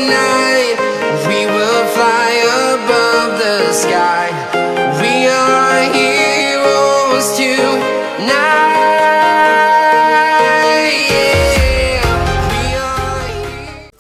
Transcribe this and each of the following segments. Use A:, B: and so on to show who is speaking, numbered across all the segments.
A: night. We will fly above the sky. We are heroes tonight. Yeah, we are heroes.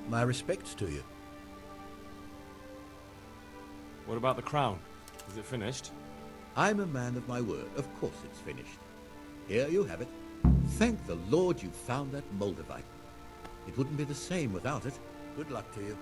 B: My respects to you.
C: What about the crown? Is it finished?
B: I'm a man of my word. Of course it's finished. Here you have it. Thank the Lord you found that Moldavite. It wouldn't be the same without it. Good luck to you.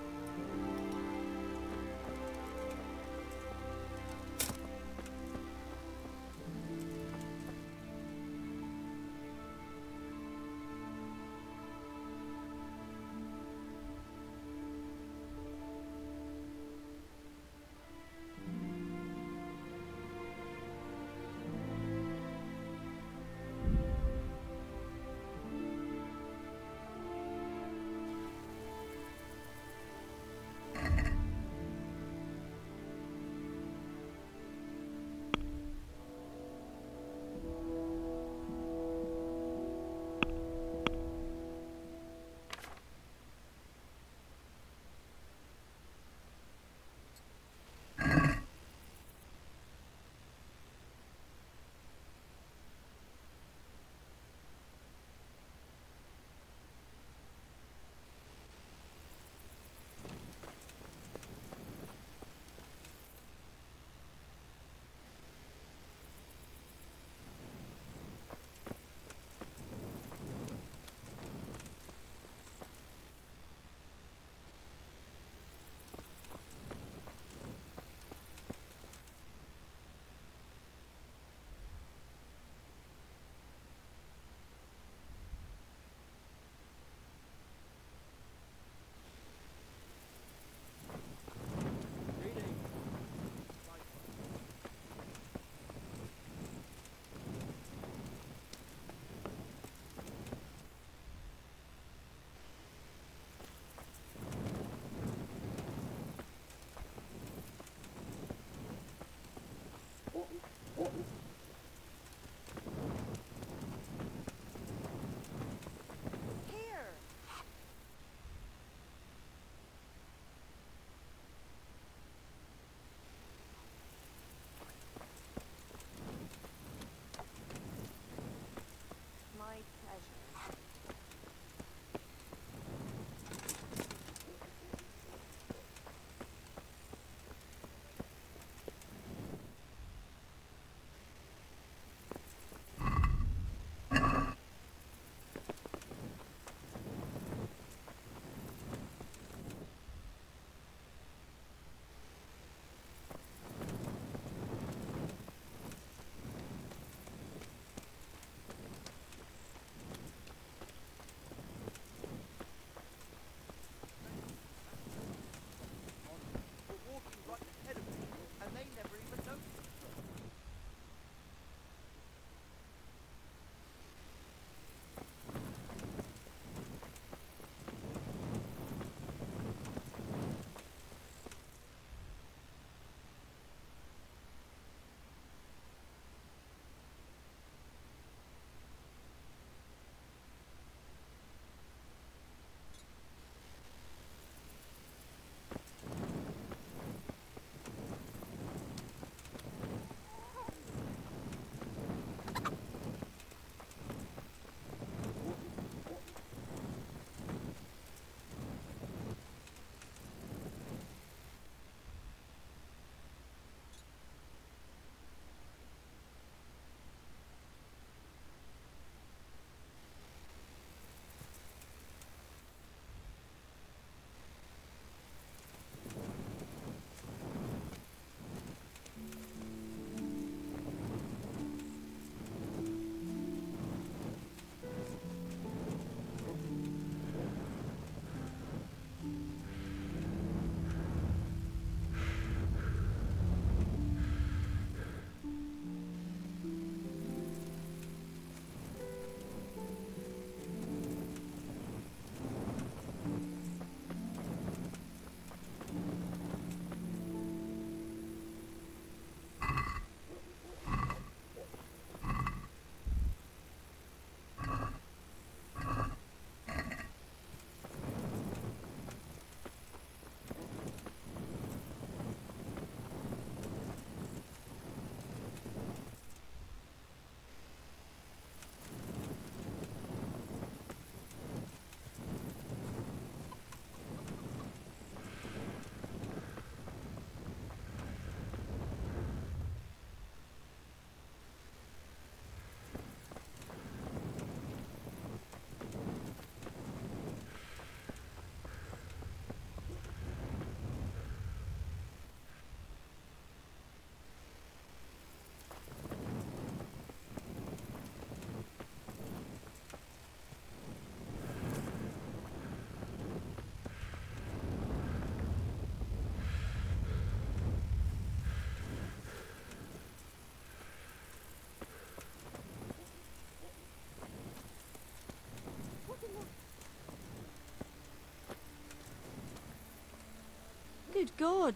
D: Good God.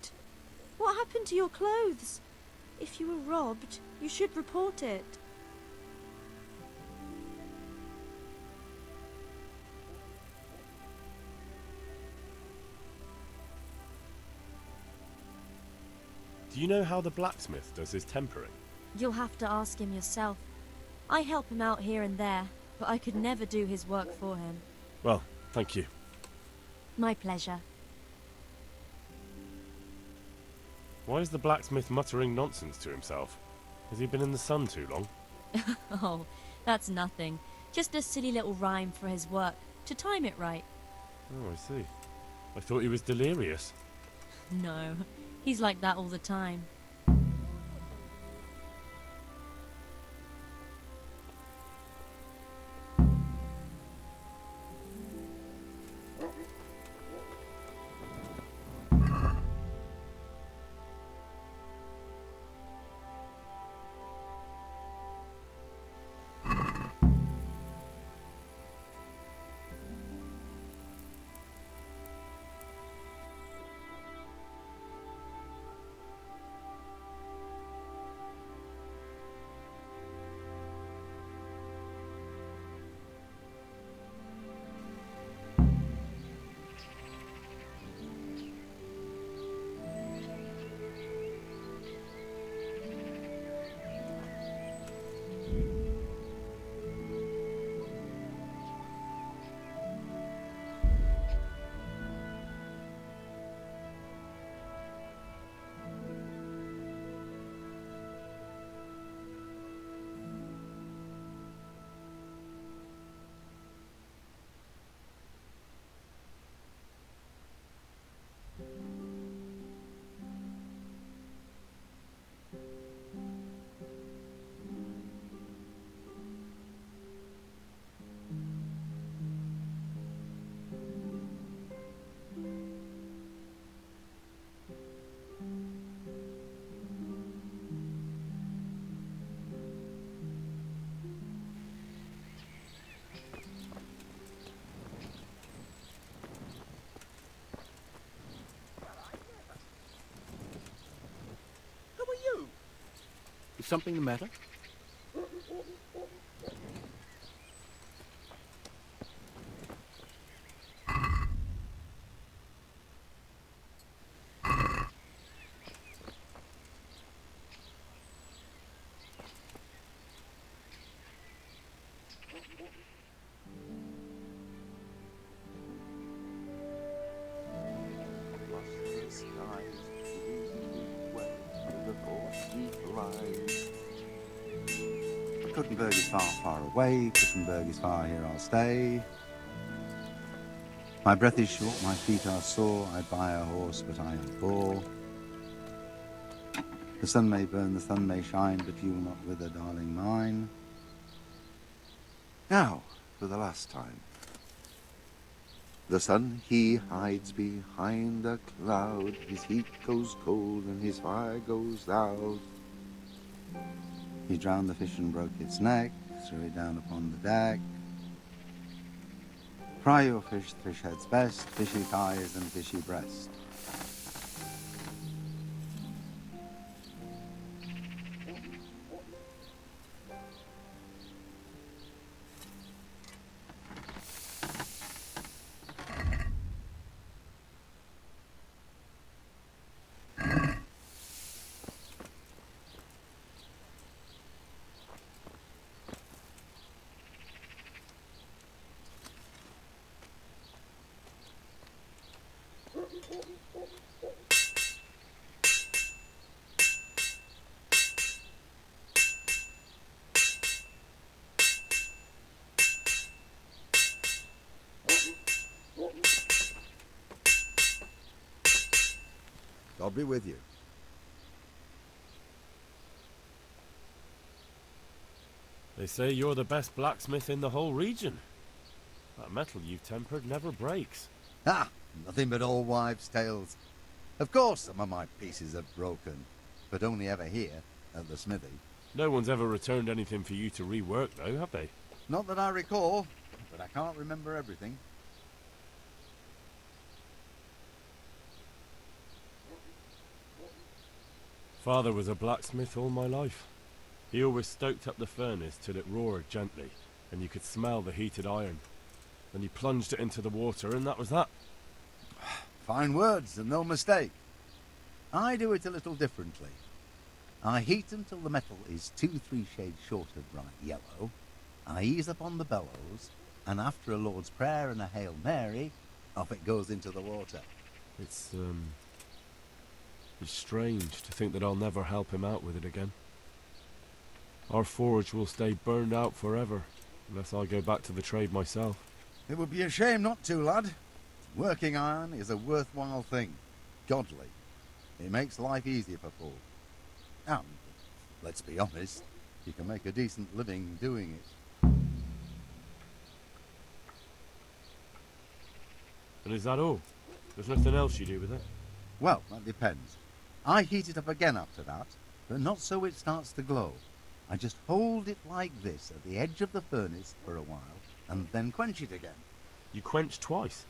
D: What happened to your clothes? If you were robbed, you should report it.
C: Do you know how the blacksmith does his tempering?
D: You'll have to ask him yourself. I help him out here and there, but I could never do his work for him.
C: Well, thank you.
D: My pleasure.
C: Why is the blacksmith muttering nonsense to himself? Has he been in the sun too long?
D: Oh, that's nothing. Just a silly little rhyme for his work, to time it right.
C: Oh, I see. I thought he was delirious.
D: No, he's like that all the time.
B: Is something the matter?
E: Gutenberg is far, far away. Gutenberg is far, here I'll stay. My breath is short, my feet are sore. I buy a horse, but I am poor. The sun may burn, the sun may shine, but you will not wither, darling mine. Now, for the last time. The sun, he hides behind a cloud. His heat goes cold and his fire goes out. He drowned the fish and broke its neck, threw it down upon the deck. Fry your fish, the fish head's best, fishy thighs and fishy breast.
B: God be with you.
C: They say you're the best blacksmith in the whole region. That metal you've tempered never breaks.
E: Ah, nothing but old wives' tales. Of course some of my pieces have broken, but only ever here, at the smithy.
C: No one's ever returned anything for you to rework, though, have they?
E: Not that I recall, but I can't remember everything.
C: Father was a blacksmith all my life. He always stoked up the furnace till it roared gently, and you could smell the heated iron. Then he plunged it into the water, and that was that.
F: Fine words, and no mistake. I do it a little differently. I heat until the metal is 2-3 shades short of bright yellow. I ease up on the bellows, and after a Lord's Prayer and a Hail Mary, off it goes into the water.
C: It's strange to think that I'll never help him out with it again. Our forge will stay burned out forever, unless I go back to the trade myself.
F: It would be a shame not to, lad. Working iron is a worthwhile thing. Godly. It makes life easier for folk. And, let's be honest, you can make a decent living doing it.
C: And is that all? There's nothing else you do with it?
F: Well, that depends. I heat it up again after that, but not so it starts to glow. I just hold it like this at the edge of the furnace for a while, and then quench it again.
C: You quench twice?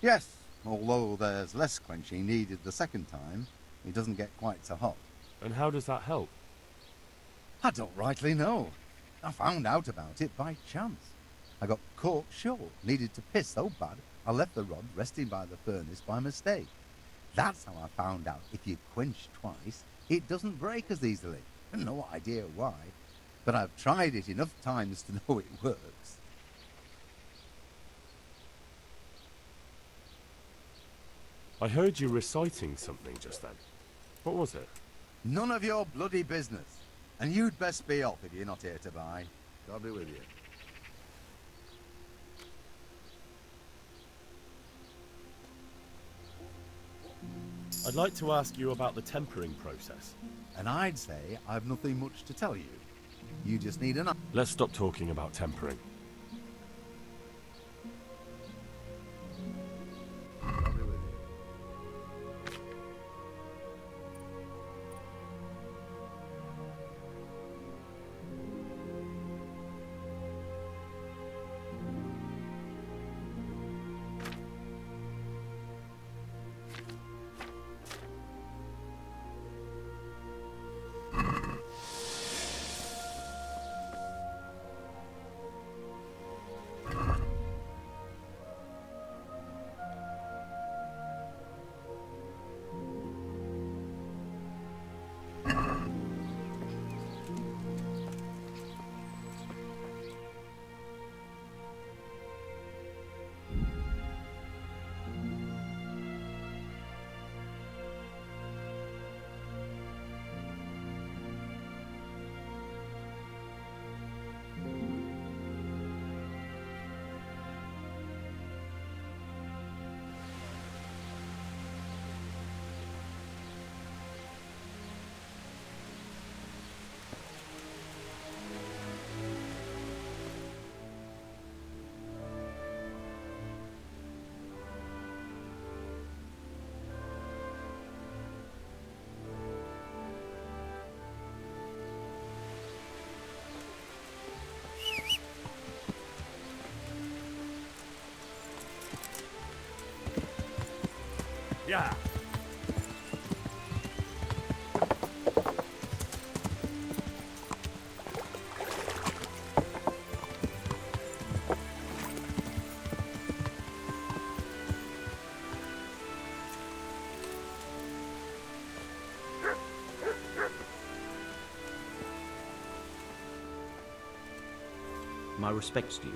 F: Yes, although there's less quenching needed the second time, it doesn't get quite so hot.
C: And how does that help?
F: I don't rightly know. I found out about it by chance. I got caught short, needed to piss so bad, I left the rod resting by the furnace by mistake. That's how I found out if you quench twice, it doesn't break as easily. No idea why, but I've tried it enough times to know it works.
C: I heard you reciting something just then. What was it?
F: None of your bloody business. And you'd best be off if you're not here to buy.
E: God be with you.
C: I'd like to ask you about the tempering process.
F: And I'd say I've nothing much to tell you. You just need an...
C: Let's stop talking about tempering.
E: God be with you.
C: Yeah.
G: My respects to you.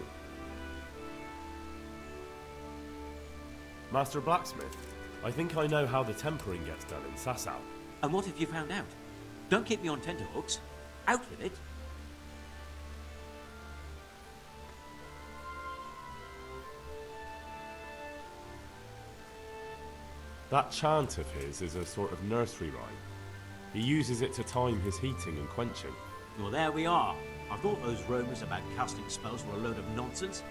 C: Master Blacksmith, I think I know how the tempering gets done in Sasau.
G: And what have you found out? Don't keep me on tenterhooks. Out with it.
C: That chant of his is a sort of nursery rhyme. He uses it to time his heating and quenching.
G: Well, there we are. I thought those rumours about casting spells were a load of nonsense.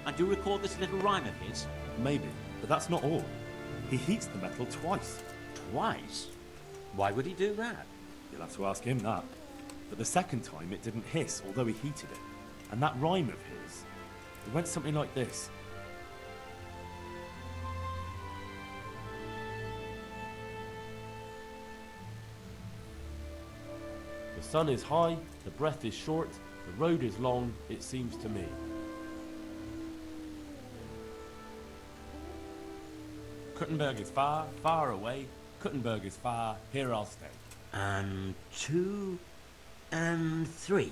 G: And do you recall this little rhyme of his?
H: Maybe, but that's not all. He heats the metal twice.
G: Twice? Why would he do that?
H: You'll have to ask him that. But the second time it didn't hiss, although he heated it. And that rhyme of his, it went something like this.
C: The sun is high, the breath is short, the road is long, it seems to me. Kuttenberg is far, far away. Kuttenberg is far, here I'll stay.
G: And 2 and 3.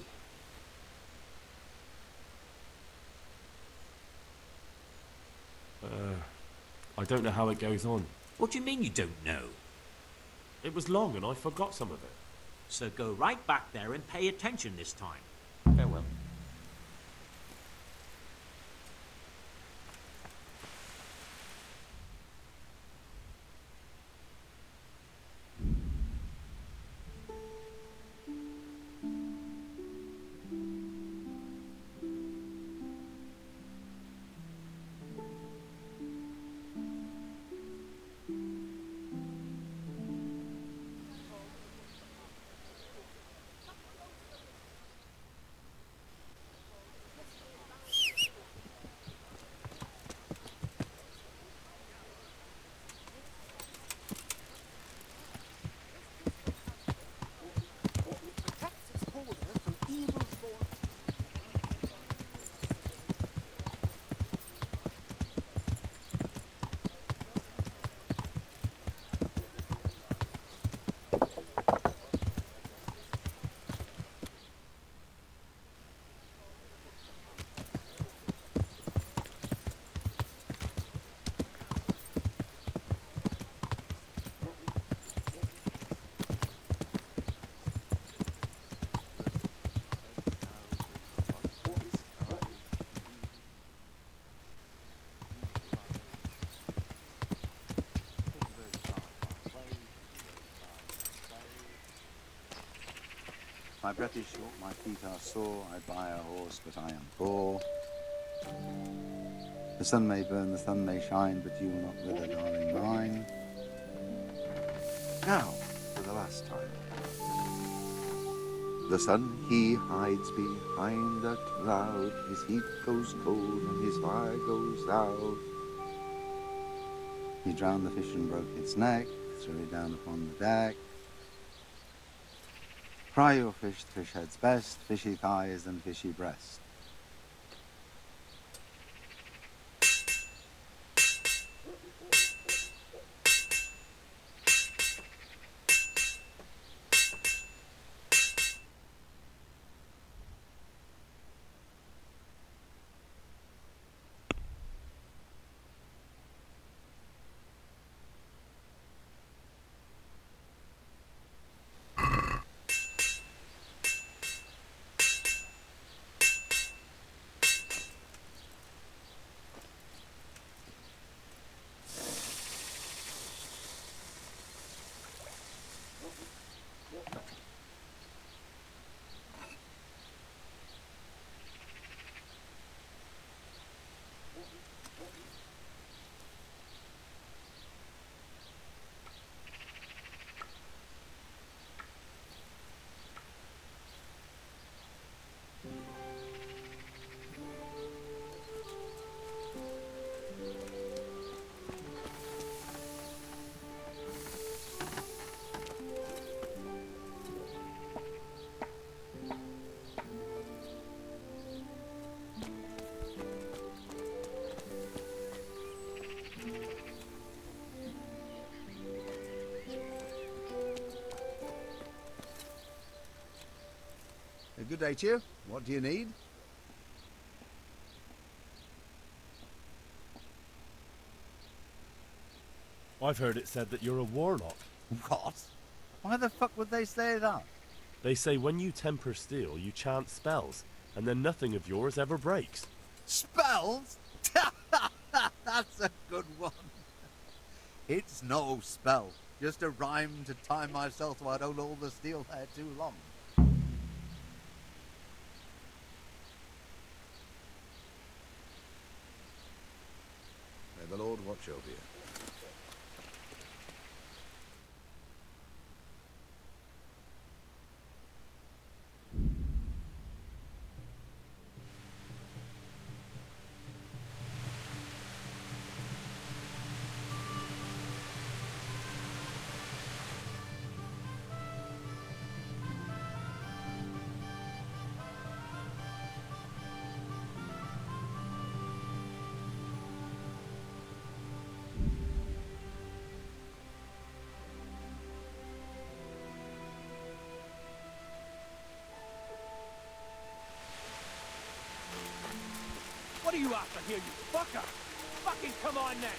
C: I don't know how it goes on.
G: What do you mean you don't know?
C: It was long and I forgot some of it.
G: So go right back there and pay attention this time.
C: Farewell.
F: My breath is short, my feet are sore, I buy a horse, but I am poor. The sun may burn, the sun may shine, but you will not wither, darling mine. Now, for the last time. The sun, he hides behind a cloud, his heat goes cold and his fire goes out. He drowned the fish and broke its neck, threw it down upon the deck. Fry your fish, the fish head's best, fishy thighs and fishy breast. Good day to you. What do you need?
C: I've heard it said that you're a warlock.
F: What? Why the fuck would they say that?
C: They say when you temper steel, you chant spells, and then nothing of yours ever breaks.
F: Spells? That's a good one. It's no spell. Just a rhyme to time myself so I don't hold the steel there too long.
B: May the Lord watch over you.
C: What are you after here, you fucker? Fucking come on then!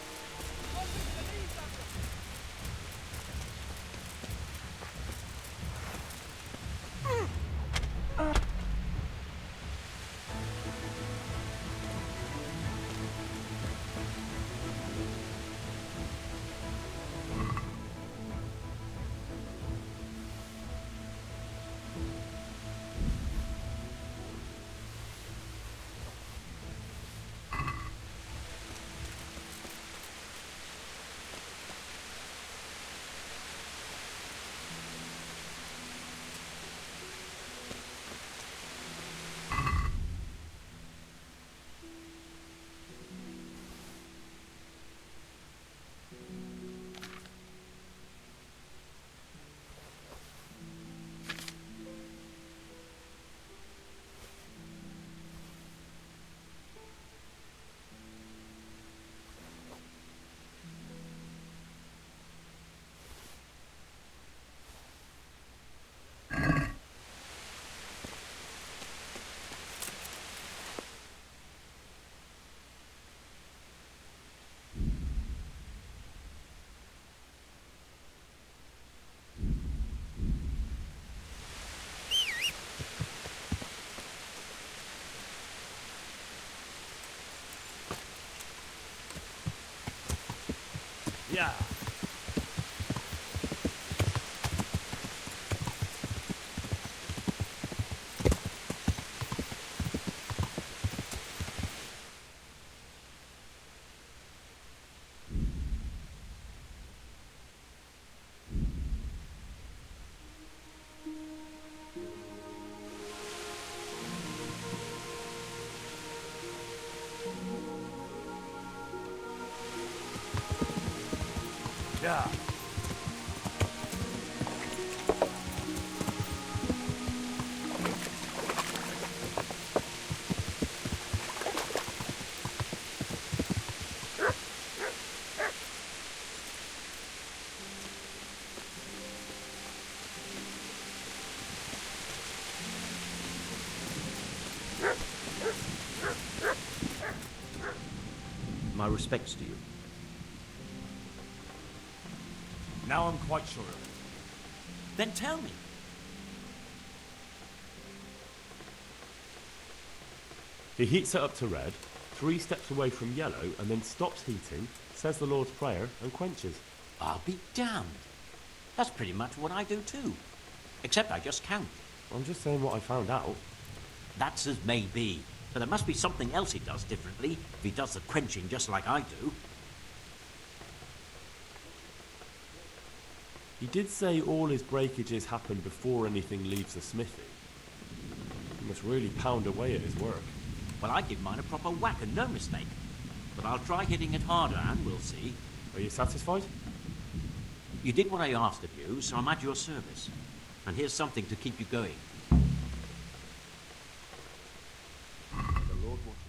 C: Yeah. Yeah.
G: My respects to you.
H: Now I'm quite sure of it.
G: Then tell me.
C: He heats it up to red, 3 steps away from yellow, and then stops heating, says the Lord's Prayer, and quenches.
G: I'll be damned. That's pretty much what I do too. Except I just count.
C: I'm just saying what I found out.
G: That's as may be. But there must be something else he does differently if he does the quenching just like I do.
C: He did say all his breakages happen before anything leaves the smithy. He must really pound away at his work.
G: Well, I give mine a proper whack and no mistake. But I'll try hitting it harder and we'll see.
C: Are you satisfied?
G: You did what I asked of you, so I'm at your service. And here's something to keep you going.
C: The Lord watches.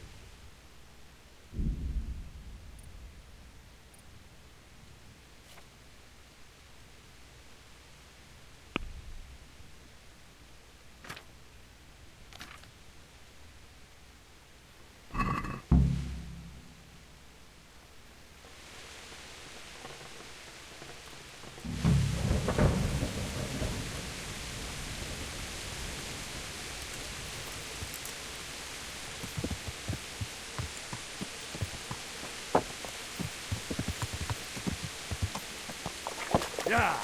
C: Yeah!